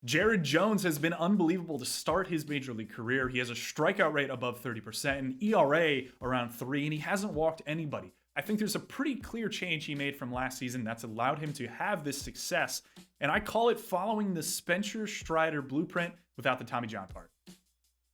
Jared Jones has been unbelievable to start his major league career. He has a strikeout rate above 30%, an ERA around 3, and he hasn't walked anybody. I think there's a pretty clear change he made from last season that's allowed him to have this success, and I call it following the Spencer Strider blueprint without the Tommy John part.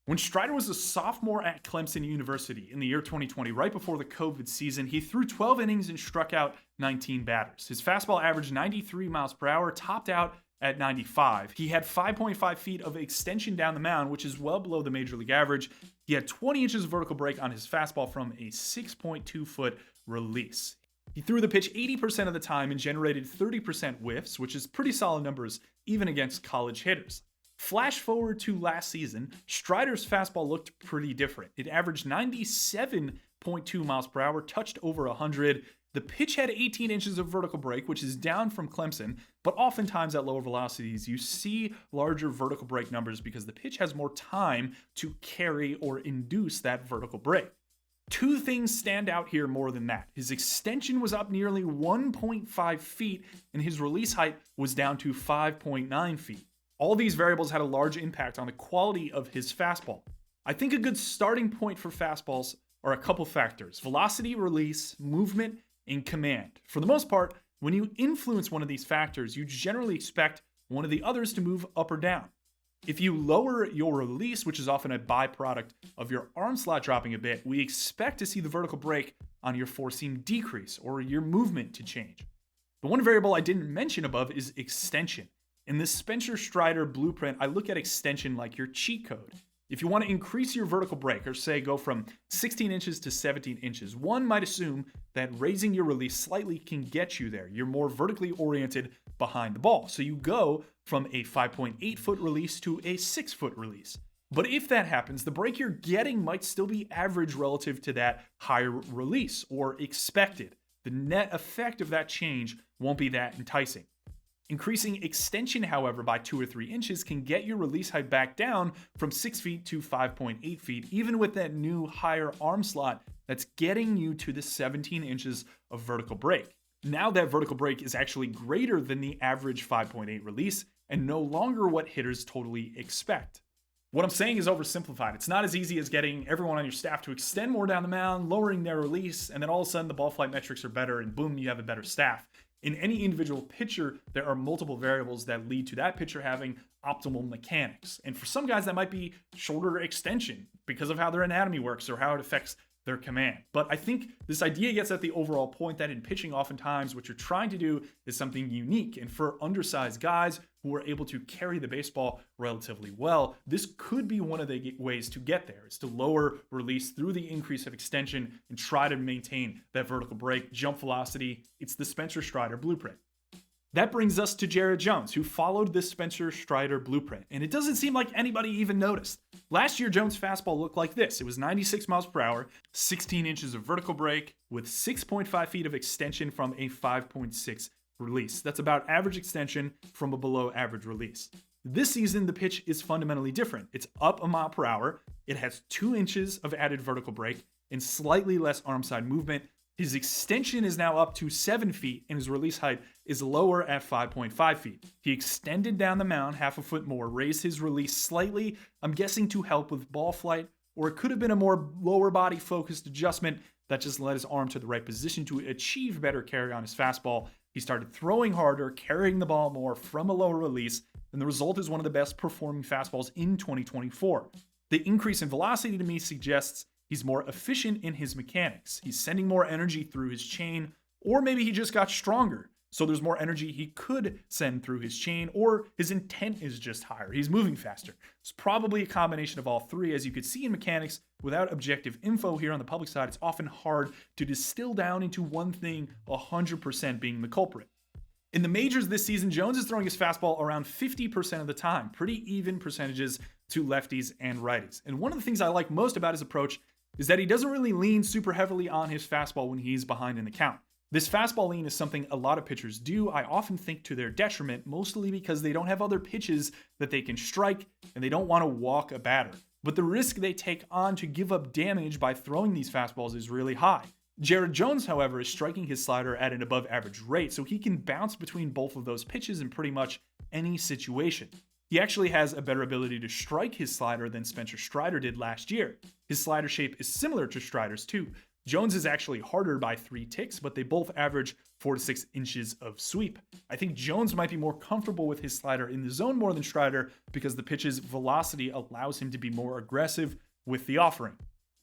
When Strider was a sophomore at Clemson University in the year 2020, right before the COVID season, he threw 12 innings and struck out 19 batters. His fastball averaged 93 miles per hour, topped out at 95. He had 5.5 feet of extension down the mound, which is well below the major league average. He had 20 inches of vertical break on his fastball from a 6.2 foot release. He threw the pitch 80% of the time and generated 30% whiffs, which is pretty solid numbers even against college hitters. Flash forward to last season, Strider's fastball looked pretty different. It averaged 97.2 miles per hour, touched over 100. The pitch had 18 inches of vertical break, which is down from Clemson, but oftentimes at lower velocities, you see larger vertical break numbers because the pitch has more time to carry or induce that vertical break. Two things stand out here more than that. His extension was up nearly 1.5 feet, and his release height was down to 5.9 feet. All these variables had a large impact on the quality of his fastball. I think a good starting point for fastballs are a couple factors: velocity, release, movement, and command. For the most part, when you influence one of these factors, you generally expect one of the others to move up or down. If you lower your release, which is often a byproduct of your arm slot dropping a bit, we expect to see the vertical break on your four seam decrease or your movement to change. The one variable I didn't mention above is extension. In this Spencer Strider blueprint, I look at extension like your cheat code. If you want to increase your vertical break, or say go from 16 inches to 17 inches, one might assume that raising your release slightly can get you there. You're more vertically oriented behind the ball. So you go from a 5.8 foot release to a 6 foot release. But if that happens, the break you're getting might still be average relative to that higher release or expected. The net effect of that change won't be that enticing. Increasing extension, however, by 2 or 3 inches can get your release height back down from 6 feet to 5.8 feet, even with that new higher arm slot that's getting you to the 17 inches of vertical break. Now that vertical break is actually greater than the average 5.8 release and no longer what hitters totally expect. What I'm saying is oversimplified. It's not as easy as getting everyone on your staff to extend more down the mound, lowering their release, and then all of a sudden the ball flight metrics are better and boom, you have a better staff. In any individual pitcher, there are multiple variables that lead to that pitcher having optimal mechanics. And for some guys, that might be shoulder extension because of how their anatomy works or how it affects their command. But I think this idea gets at the overall point that in pitching, oftentimes what you're trying to do is something unique. And for undersized guys who are able to carry the baseball relatively well, this could be one of the ways to get there, is to lower release through the increase of extension and try to maintain that vertical break, jump velocity. It's the Spencer Strider blueprint. That brings us to Jared Jones, who followed this Spencer Strider blueprint, and it doesn't seem like anybody even noticed. Last year, Jones' fastball looked like this. It was 96 miles per hour, 16 inches of vertical break, with 6.5 feet of extension from a 5.6 release. That's about average extension from a below average release. This season, the pitch is fundamentally different. It's up a mile per hour, it has 2 inches of added vertical break, and slightly less arm side movement. His extension is now up to 7 feet, and his release height is lower at 5.5 feet. He extended down the mound half a foot more, raised his release slightly, I'm guessing to help with ball flight, or it could have been a more lower body focused adjustment that just led his arm to the right position to achieve better carry on his fastball. He started throwing harder, carrying the ball more from a lower release, and the result is one of the best performing fastballs in 2024. The increase in velocity to me suggests he's more efficient in his mechanics. He's sending more energy through his chain, or maybe he just got stronger, so there's more energy he could send through his chain, or his intent is just higher. He's moving faster. It's probably a combination of all three. As you could see in mechanics, without objective info here on the public side, it's often hard to distill down into one thing 100% being the culprit. In the majors this season, Jones is throwing his fastball around 50% of the time, pretty even percentages to lefties and righties. And one of the things I like most about his approach is that he doesn't really lean super heavily on his fastball when he's behind in the count. This fastball lean is something a lot of pitchers do. I often think to their detriment, mostly because they don't have other pitches that they can strike and they don't want to walk a batter. But the risk they take on to give up damage by throwing these fastballs is really high. Jared Jones, however, is striking his slider at an above average rate, so he can bounce between both of those pitches in pretty much any situation. He actually has a better ability to strike his slider than Spencer Strider did last year. His slider shape is similar to Strider's too. Jones is actually harder by 3 ticks, but they both average 4 to 6 inches of sweep. I think Jones might be more comfortable with his slider in the zone more than Strider because the pitch's velocity allows him to be more aggressive with the offering.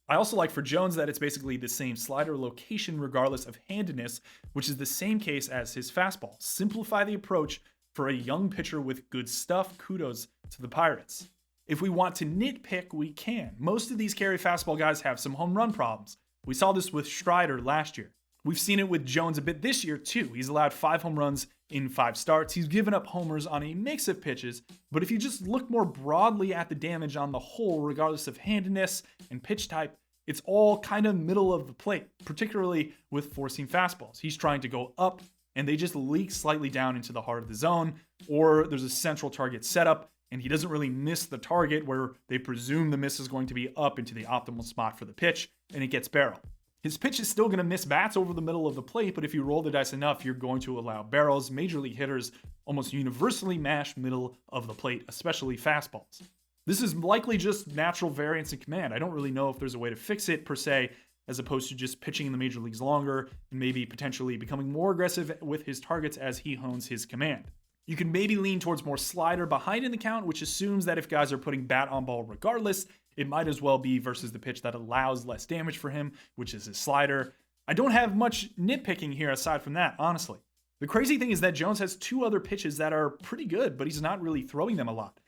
I also like for Jones that it's basically the same slider location regardless of handedness, which is the same case as his fastball. Simplify the approach for a young pitcher with good stuff. Kudos to the Pirates. If we want to nitpick, we can. Most of these carry fastball guys have some home run problems. We saw this with Strider last year. We've seen it with Jones a bit this year too. He's allowed 5 home runs in 5 starts. He's given up homers on a mix of pitches, but if you just look more broadly at the damage on the whole, regardless of handedness and pitch type, it's all kind of middle of the plate, particularly with four-seam fastballs. He's trying to go up, and they just leak slightly down into the heart of the zone, or there's a central target setup, and he doesn't really miss the target where they presume the miss is going to be up into the optimal spot for the pitch, and it gets barrel. His pitch is still going to miss bats over the middle of the plate, but if you roll the dice enough, you're going to allow barrels. Major league hitters almost universally mash middle of the plate, especially fastballs. This is likely just natural variance in command. I don't really know if there's a way to fix it per se, as opposed to just pitching in the major leagues longer and maybe potentially becoming more aggressive with his targets as he hones his command. You can maybe lean towards more slider behind in the count, which assumes that if guys are putting bat on ball regardless, it might as well be versus the pitch that allows less damage for him, which is his slider. I don't have much nitpicking here aside from that, honestly. The crazy thing is that Jones has 2 other pitches that are pretty good, but he's not really throwing them a lot.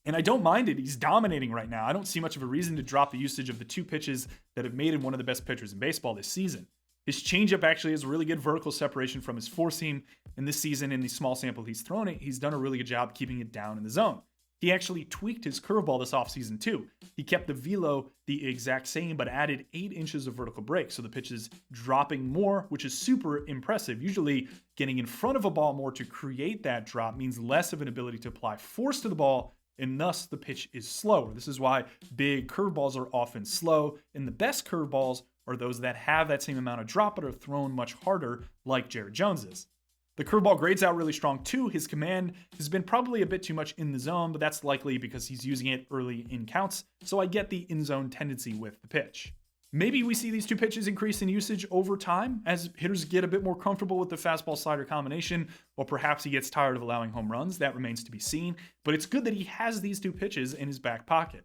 And I don't mind it. He's dominating right now. I don't see much of a reason to drop the usage of the 2 pitches that have made him one of the best pitchers in baseball this season. His changeup actually has really good vertical separation from his four-seam, and this season, in the small sample he's thrown it, he's done a really good job keeping it down in the zone. He actually tweaked his curveball this offseason too. He kept the velo the exact same, but added 8 inches of vertical break, so the pitch is dropping more, which is super impressive. Usually, getting in front of a ball more to create that drop means less of an ability to apply force to the ball, and thus the pitch is slower. This is why big curveballs are often slow, and the best curveballs are those that have that same amount of drop but are thrown much harder, like Jared Jones's. The curveball grades out really strong too. His command has been probably a bit too much in the zone, but that's likely because he's using it early in counts, so I get the in-zone tendency with the pitch. Maybe we see these 2 pitches increase in usage over time as hitters get a bit more comfortable with the fastball-slider combination, or perhaps he gets tired of allowing home runs. That remains to be seen, but it's good that he has these 2 pitches in his back pocket.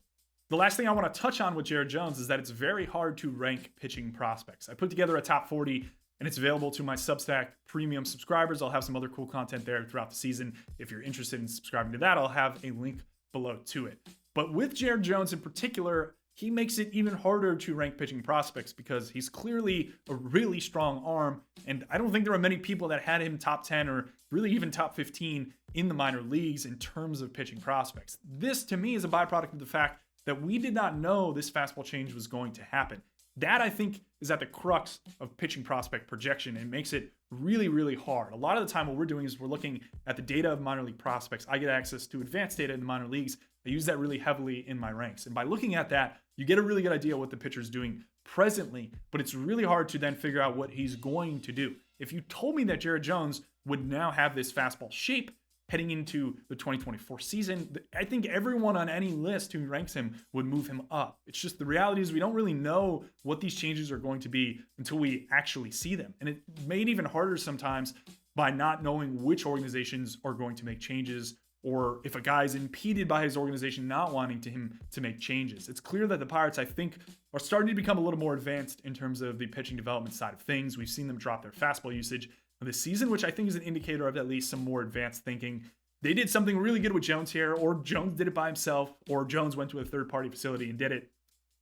The last thing I want to touch on with Jared Jones is that it's very hard to rank pitching prospects. I put together a top 40, and it's available to my Substack premium subscribers. I'll have some other cool content there throughout the season. If you're interested in subscribing to that, I'll have a link below to it. But with Jared Jones in particular, he makes it even harder to rank pitching prospects because he's clearly a really strong arm, and I don't think there are many people that had him top 10 or really even top 15 in the minor leagues in terms of pitching prospects. This, to me, is a byproduct of the fact that we did not know this fastball change was going to happen. That, I think, is at the crux of pitching prospect projection and makes it really, really hard. A lot of the time what we're doing is we're looking at the data of minor league prospects. I get access to advanced data in the minor leagues. I use that really heavily in my ranks. And by looking at that, you get a really good idea what the pitcher's doing presently, but it's really hard to then figure out what he's going to do. If you told me that Jared Jones would now have this fastball shape heading into the 2024 season, I think everyone on any list who ranks him would move him up. It's just the reality is we don't really know what these changes are going to be until we actually see them. And it made it even harder sometimes by not knowing which organizations are going to make changes, or if a guy is impeded by his organization not wanting him to make changes. It's clear that the Pirates, I think, are starting to become a little more advanced in terms of the pitching development side of things. We've seen them drop their fastball usage this season, which I think is an indicator of at least some more advanced thinking. They did something really good with Jones here, or Jones did it by himself, or Jones went to a third-party facility and did it.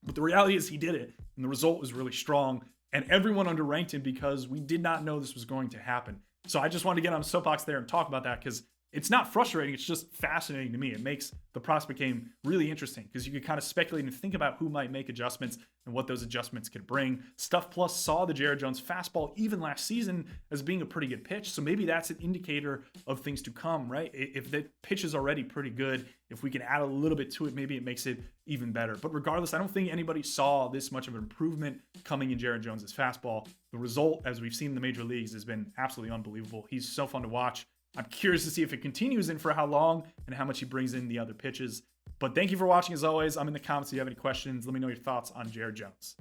But the reality is he did it, and the result was really strong, and everyone underranked him because we did not know this was going to happen. So I just wanted to get on a soapbox there and talk about that because it's not frustrating, it's just fascinating to me. It makes the prospect game really interesting because you could kind of speculate and think about who might make adjustments and what those adjustments could bring. Stuff Plus saw the Jared Jones fastball even last season as being a pretty good pitch, so maybe that's an indicator of things to come, right? If the pitch is already pretty good, if we can add a little bit to it, maybe it makes it even better. But regardless, I don't think anybody saw this much of an improvement coming in Jared Jones's fastball. The result, as we've seen in the major leagues, has been absolutely unbelievable. He's so fun to watch. I'm curious to see if it continues and for how long and how much he brings in the other pitches. But thank you for watching as always. I'm in the comments if you have any questions. Let me know your thoughts on Jared Jones.